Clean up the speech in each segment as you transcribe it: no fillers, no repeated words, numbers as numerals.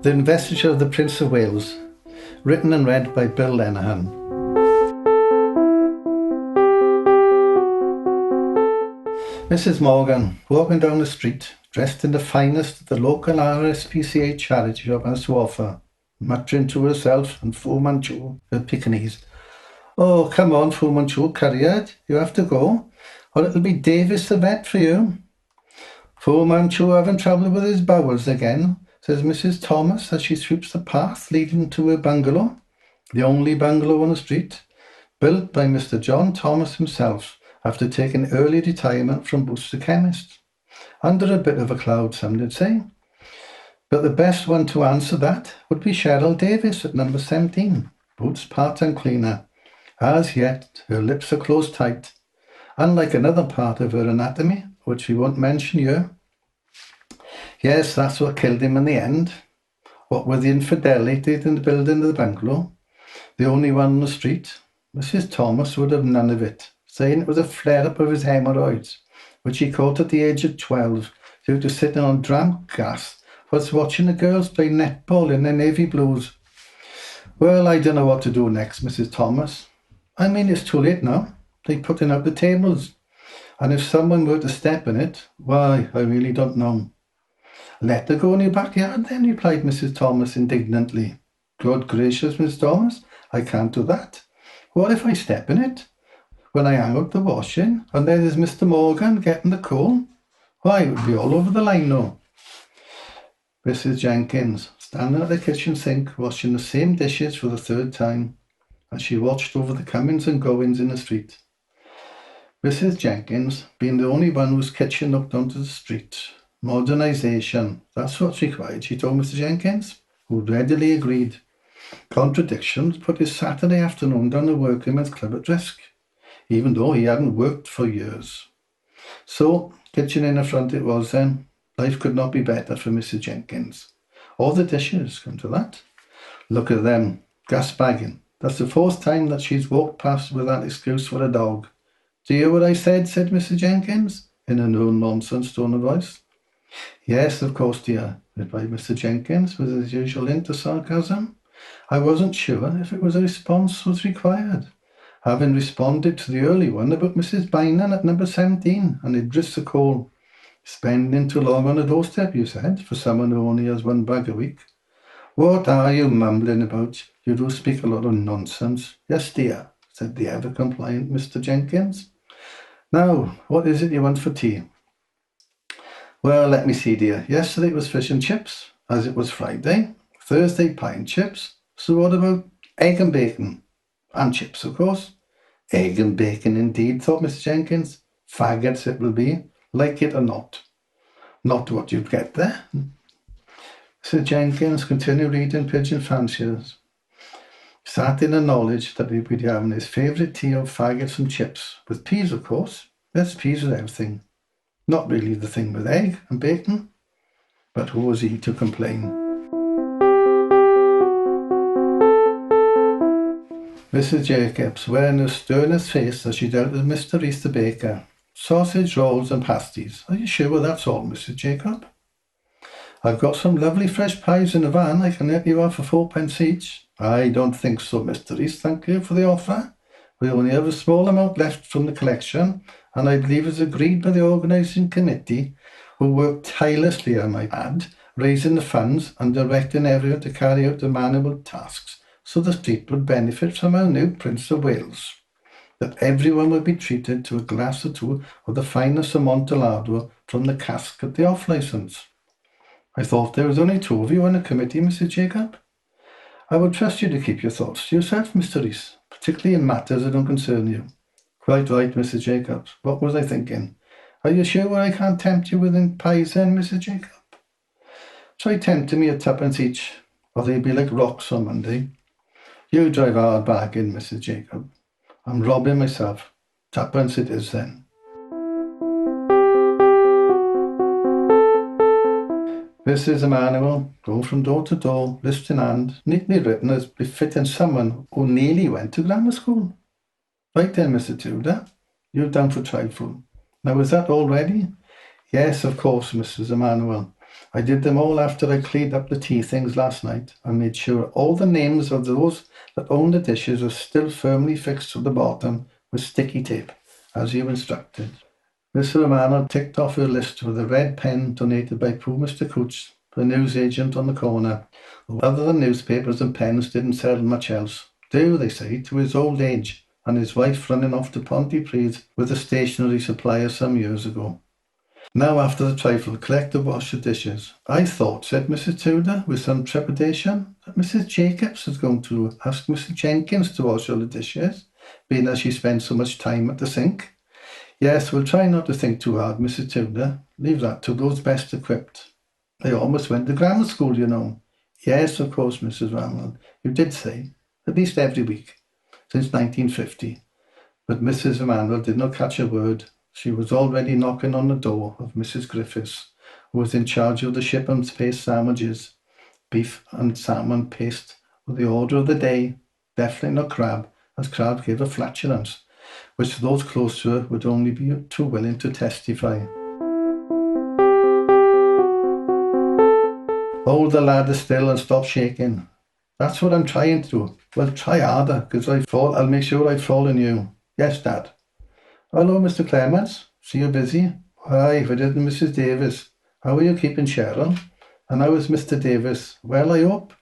The Investiture of the Prince of Wales, written and read by Bill Lenihan. Mrs. Morgan, walking down the street, dressed in the finest the local RSPCA charity shop has to offer, muttering to herself and Fu Manchu, her Pekingese. "Oh, come on, Fu Manchu, Curriard, you have to go, or it'll be Davis the vet for you." "Fu Manchu having trouble with his bowels again," says Mrs. Thomas as she sweeps the path leading to her bungalow, the only bungalow on the street, built by Mr. John Thomas himself after taking early retirement from Boots the chemist. Under a bit of a cloud, some did say. But the best one to answer that would be Cheryl Davis at number 17, Boots part-time cleaner. As yet, her lips are closed tight, unlike another part of her anatomy, which we won't mention here. Yes, that's what killed him in the end. What with the infidelity in the building of the bungalow, the only one on the street, Mrs. Thomas would have none of it, saying it was a flare-up of his hemorrhoids, which he caught at the age of 12 due to sitting on drunk gas whilst watching the girls play netball in their navy blues. Well, I don't know what to do next, Mrs. Thomas. I mean, it's too late now. They're putting out the tables. And if someone were to step in it, why, I really don't know. "Let her go in your backyard then," replied Mrs. Thomas indignantly. "Good gracious, Miss Thomas, I can't do that. What if I step in it? When I hang out the washing, and there is Mr. Morgan getting the coal? Why, it would be all over the line now." Mrs. Jenkins, standing at the kitchen sink, washing the same dishes for the third time, as she watched over the comings and goings in the street. Mrs. Jenkins, being the only one whose kitchen looked onto the street. Modernisation, that's what's required, she told Mr. Jenkins, who readily agreed. Contradictions put his Saturday afternoon down the workingmen's club at risk, even though he hadn't worked for years. So, kitchen in the front it was then. Life could not be better for Mrs. Jenkins. All the dishes, come to that. Look at them, gas bagging. That's the fourth time that she's walked past with that excuse for a dog. "Do you hear what I said?" said Mrs. Jenkins, in a no-nonsense tone of voice. "Yes, of course, dear," replied Mr. Jenkins with his usual hint of sarcasm. "I wasn't sure if it was a response was required, having responded to the early one about Mrs. Bynan at number 17 and Idris the coal. Spending too long on a doorstep, you said, for someone who only has one bag a week. What are you mumbling about? You do speak a lot of nonsense." "Yes, dear," said the ever-compliant Mr. Jenkins. "Now, what is it you want for tea?" "Well, let me see, dear. Yesterday it was fish and chips, as it was Friday. Thursday, pie and chips. So what about egg and bacon? And chips, of course." "Egg and bacon, indeed," thought Mr. Jenkins. "Faggots it will be, like it or not. Not what you'd get there." Mr. Jenkins continued reading Pigeon Fanciers, sat in the knowledge that he'd be having his favourite tea of faggots and chips, with peas, of course. Yes, peas with everything. Not really the thing with egg and bacon. But who was he to complain? Mrs. Jacobs, wearing the sternest face as she dealt with Mr. Reese the baker. "Sausage rolls and pasties. Are you sure that's all, Mrs. Jacob?" "I've got some lovely fresh pies in the van I can let you have for 4p each." "I don't think so, Mr. Reese, thank you for the offer. We only have a small amount left from the collection, and I believe it's agreed by the organising committee, who worked tirelessly, I might add, raising the funds and directing everyone to carry out the manual tasks, so the street would benefit from our new Prince of Wales. That everyone would be treated to a glass or two of the finest Amontillado from the cask at the off-licence." "I thought there was only two of you on the committee, Mrs. Jacob." "I would trust you to keep your thoughts to yourself, Mr. Reese, particularly in matters that don't concern you." "Quite right, Mrs. Jacobs. What was I thinking? Are you sure I can't tempt you with pies then, Mrs. Jacob?" "Try tempting me at 2p each, or they'll be like rocks on Monday." "You drive a hard bargain, Mrs. Jacob. I'm robbing myself. 2p it is then." Mrs. Emmanuel, going from door to door, list in hand, neatly written as befitting someone who nearly went to grammar school. "Right then, Mr. Tudor, you're down for trifle. Now, is that all ready?" "Yes, of course, Mrs. Emmanuel. I did them all after I cleaned up the tea things last night and made sure all the names of those that owned the dishes are still firmly fixed to the bottom with sticky tape, as you instructed. Mr. Romano ticked off her list with a red pen donated by poor Mr. Cooch, the newsagent on the corner, who, other than newspapers and pens, didn't sell much else, due, they say, to his old age and his wife running off to Pontypridd with a stationery supplier some years ago. Now, after the trifle, collect the wash of dishes. I thought, said Mrs. Tudor with some trepidation, that Mrs. Jacobs was going to ask Mrs. Jenkins to wash all the dishes, being as she spent so much time at the sink. Yes, we'll try not to think too hard, Mrs. Tudor. Leave that to those best equipped. I almost went to grammar school, you know. Yes, of course, Mrs. Ramel. You did say, at least every week, since 1950. But Mrs. Emanuel did not catch a word. She was already knocking on the door of Mrs. Griffiths, who was in charge of the Shipham's paste sandwiches. Beef and salmon paste were the order of the day, definitely not crab, as crab gave a flatulence, which those close to her would only be too willing to testify. Hold the ladder still and stop shaking. That's what I'm trying to do. Well, try harder, because I'll make sure I fall on you. Yes, Dad. Hello, Mr. Clements. See you busy? Why, if it isn't Mrs. Davis. How are you keeping, Cheryl? And how is Mr. Davis? Well, I hope.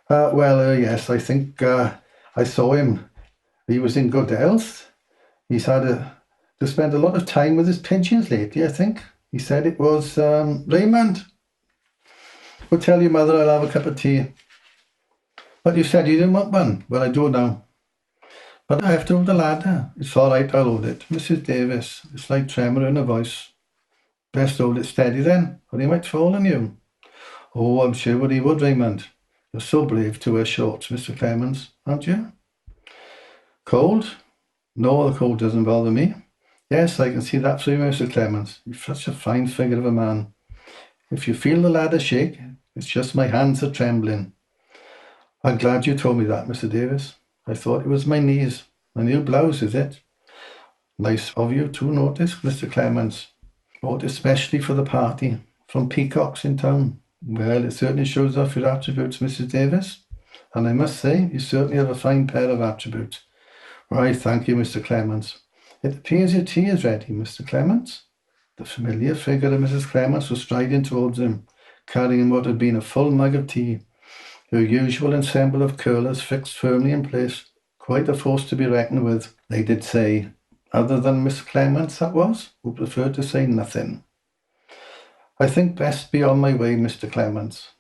Yes, I think I saw him. He was in good health. He's had to spend a lot of time with his pigeons lately, I think. He said it was Raymond. Go tell your mother I'll have a cup of tea. But you said you didn't want one. Well, I do now. But I have to hold the ladder. It's all right, I'll hold it. Mrs. Davis, a slight tremor in her voice. Best hold it steady then, or he might fall on you. Oh, I'm sure he would, Raymond. You're so brave to wear shorts, Mr. Clemens, aren't you? Cold? No, the cold doesn't bother me. Yes, I can see that through you, Mr. Clemens. You're such a fine figure of a man. If you feel the ladder shake, it's just my hands are trembling. I'm glad you told me that, Mr. Davis. I thought it was my knees. My new blouse, is it? Nice of you to notice, Mr. Clemens. Bought especially for the party, from Peacock's in town. Well, it certainly shows off your attributes, Mrs. Davis. And I must say, you certainly have a fine pair of attributes. Right, thank you, Mr. Clements. It appears your tea is ready, Mr. Clements. The familiar figure of Mrs. Clements was striding towards him, carrying what had been a full mug of tea. Her usual ensemble of curlers fixed firmly in place, quite a force to be reckoned with, they did say, other than Miss Clements that was, who preferred to say nothing. I think best be on my way, Mr. Clements.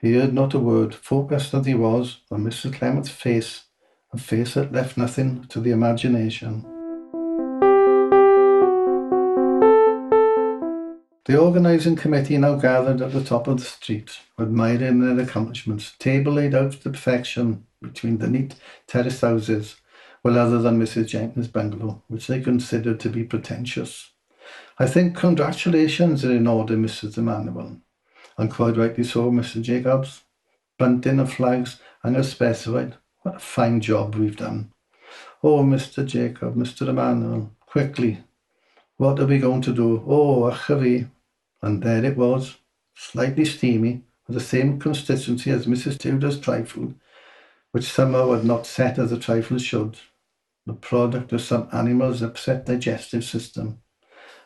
He heard not a word, focused as he was on Mrs. Clements' face, a face that left nothing to the imagination. The organising committee now gathered at the top of the street, admiring their accomplishments. Table laid out to perfection between the neat terraced houses, well, other than Mrs. Jenkins' bungalow, which they considered to be pretentious. I think congratulations are in order, Mrs. Emanuel, and quite rightly so, Mr. Jacobs. Bunting of flags and as specified. What a fine job we've done. Oh, Mr. Jacob, Mr. Emanuel, quickly. What are we going to do? Oh, achavi. And there it was, slightly steamy, with the same consistency as Mrs. Tudor's trifle, which somehow had not set as a trifle should. The product of some animal's upset digestive system,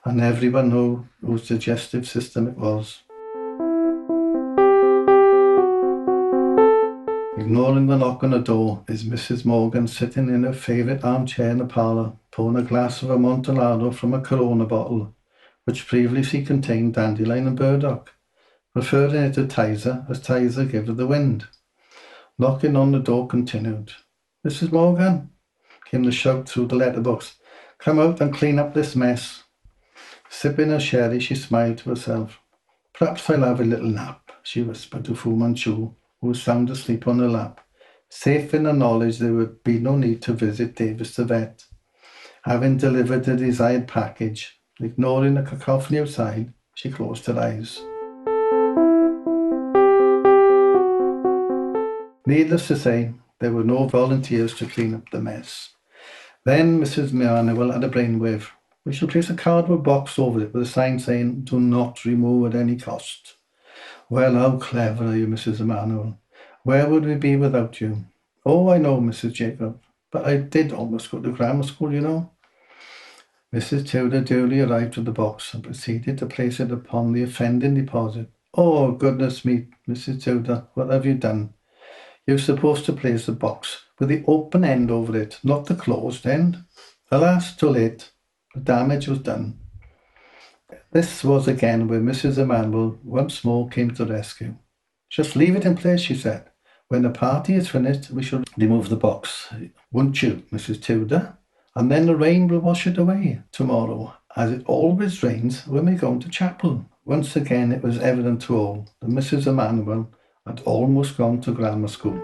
and everyone knew whose digestive system it was. Ignoring the knock on the door is Mrs. Morgan sitting in her favourite armchair in the parlour, pouring a glass of Amontillado from a Corona bottle, which previously contained dandelion and burdock, preferring it to Tizer, as Tizer gave the wind. Knocking on the door continued. Mrs. Morgan, came the shout through the letterbox. Come out and clean up this mess. Sipping her sherry, she smiled to herself. Perhaps I'll have a little nap, she whispered to Fu Manchu, who was sound asleep on her lap, safe in the knowledge there would be no need to visit Davis the vet. Having delivered the desired package, ignoring the cacophony outside, she closed her eyes. Needless to say, there were no volunteers to clean up the mess. Then Mrs. Emanuel had a brainwave. We shall place a cardboard box over it with a sign saying, "Do not remove at any cost." Well, how clever are you, Mrs. Emanuel? Where would we be without you? Oh, I know, Mrs. Jacob, but I did almost go to grammar school, you know. Mrs. Tudor duly arrived at the box and proceeded to place it upon the offending deposit. Oh, goodness me, Mrs. Tudor, what have you done? You're supposed to place the box with the open end over it, not the closed end. Alas, too late. The damage was done. This was again where Mrs. Emanuel once more came to the rescue. Just leave it in place, she said. When the party is finished, we shall remove the box. Won't you, Mrs. Tudor? And then the rain will wash it away tomorrow, as it always rains when we go to chapel. Once again, it was evident to all that Mrs. Emanuel had almost gone to grammar school.